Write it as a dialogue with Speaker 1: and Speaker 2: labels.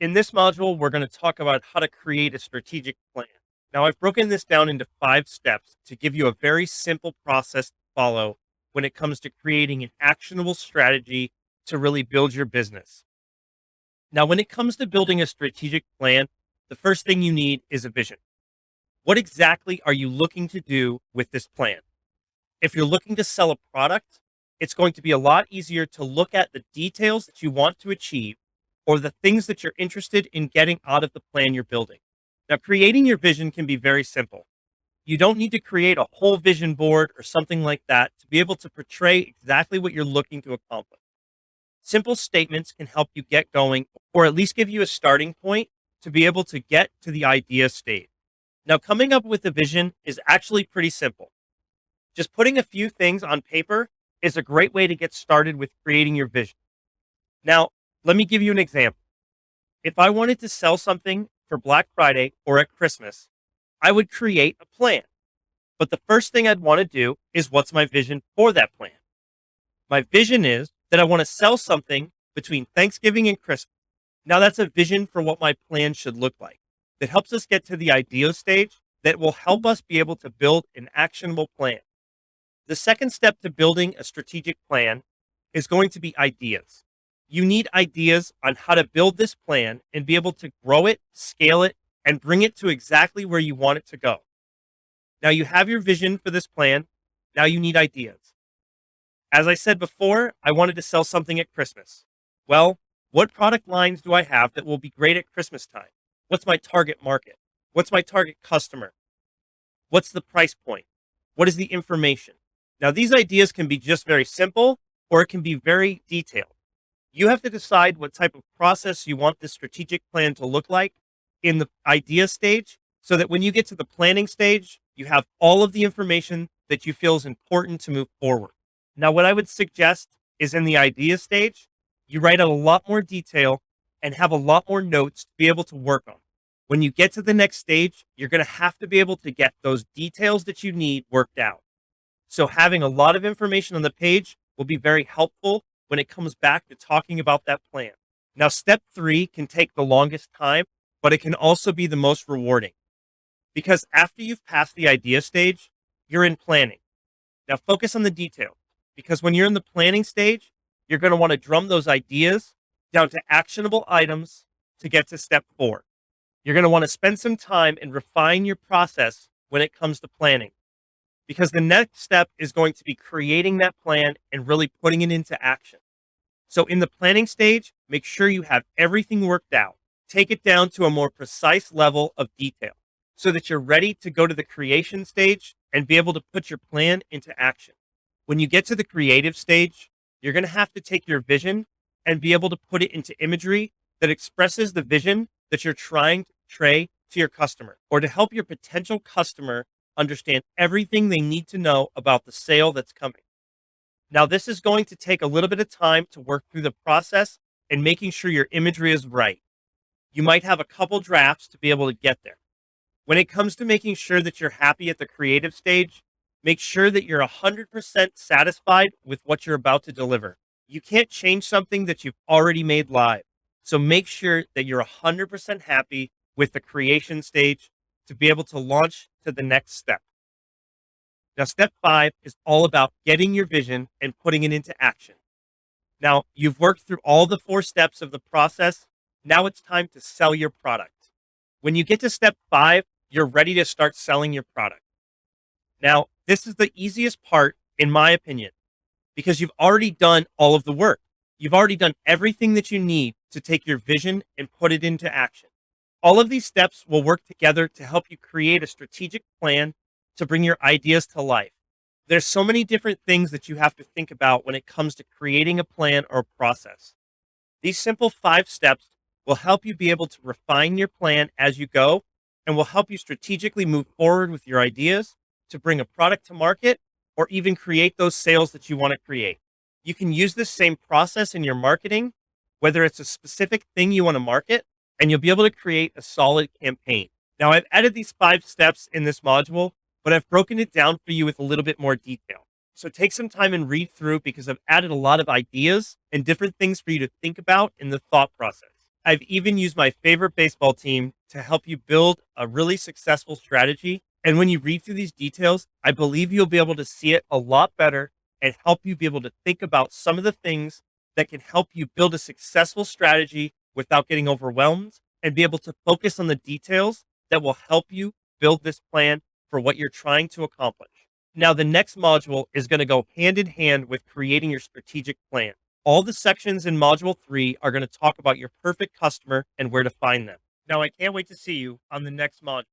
Speaker 1: In this module, we're going to talk about how to create a strategic plan. Now, I've broken this down into 5 steps to give you a very simple process to follow when it comes to creating an actionable strategy to really build your business. Now, when it comes to building a strategic plan, the first thing you need is a vision. What exactly are you looking to do with this plan? If you're looking to sell a product, it's going to be a lot easier to look at the details that you want to achieve or the things that you're interested in getting out of the plan you're building. Now, creating your vision can be very simple. You don't need to create a whole vision board or something like that to be able to portray exactly what you're looking to accomplish. Simple statements can help you get going or at least give you a starting point to be able to get to the idea stage. Now, coming up with a vision is actually pretty simple. Just putting a few things on paper is a great way to get started with creating your vision. Now, let me give you an example. If I wanted to sell something for Black Friday or at Christmas, I would create a plan. But the first thing I'd want to do is, what's my vision for that plan? My vision is that I want to sell something between Thanksgiving and Christmas. Now, that's a vision for what my plan should look like. That helps us get to the idea stage that will help us be able to build an actionable plan. The second step to building a strategic plan is going to be ideas. You need ideas on how to build this plan and be able to grow it, scale it, and bring it to exactly where you want it to go. Now you have your vision for this plan. Now you need ideas. As I said before, I wanted to sell something at Christmas. Well, what product lines do I have that will be great at Christmas time? What's my target market? What's my target customer? What's the price point? What is the information? Now, these ideas can be just very simple, or it can be very detailed. You have to decide what type of process you want this strategic plan to look like in the idea stage, so that when you get to the planning stage, you have all of the information that you feel is important to move forward. Now, what I would suggest is, in the idea stage, you write out a lot more detail and have a lot more notes to be able to work on. When you get to the next stage, you're going to have to be able to get those details that you need worked out. So having a lot of information on the page will be very helpful when it comes back to talking about that plan. Now, step 3 can take the longest time, but it can also be the most rewarding. Because after you've passed the idea stage, you're in planning. Now focus on the detail, because when you're in the planning stage, you're going to want to drum those ideas down to actionable items to get to step 4. You're going to want to spend some time and refine your process when it comes to planning, because the next step is going to be creating that plan and really putting it into action. So in the planning stage, make sure you have everything worked out. Take it down to a more precise level of detail so that you're ready to go to the creation stage and be able to put your plan into action. When you get to the creative stage, you're going to have to take your vision and be able to put it into imagery that expresses the vision that you're trying to portray to your customer, or to help your potential customer understand everything they need to know about the sale that's coming. Now, this is going to take a little bit of time to work through the process and making sure your imagery is right. You might have a couple drafts to be able to get there. When it comes to making sure that you're happy at the creative stage, make sure that you're 100% satisfied with what you're about to deliver. You can't change something that you've already made live. So make sure that you're 100% happy with the creation stage to be able to launch to the next step. Now, step 5 is all about getting your vision and putting it into action. Now, you've worked through all the 4 steps of the process. Now it's time to sell your product. When you get to step 5, you're ready to start selling your product. Now, this is the easiest part, in my opinion, because you've already done all of the work. You've already done everything that you need to take your vision and put it into action. All of these steps will work together to help you create a strategic plan to bring your ideas to life. There's so many different things that you have to think about when it comes to creating a plan or a process. These simple 5 steps will help you be able to refine your plan as you go, and will help you strategically move forward with your ideas to bring a product to market, or even create those sales that you want to create. You can use this same process in your marketing, whether it's a specific thing you want to market, and you'll be able to create a solid campaign. Now, I've added these 5 steps in this module, but I've broken it down for you with a little bit more detail. So take some time and read through, because I've added a lot of ideas and different things for you to think about in the thought process. I've even used my favorite baseball team to help you build a really successful strategy. And when you read through these details, I believe you'll be able to see it a lot better and help you be able to think about some of the things that can help you build a successful strategy without getting overwhelmed and be able to focus on the details that will help you build this plan for what you're trying to accomplish. Now, the next module is going to go hand in hand with creating your strategic plan. All the sections in module 3 are going to talk about your perfect customer and where to find them. Now, I can't wait to see you on the next module.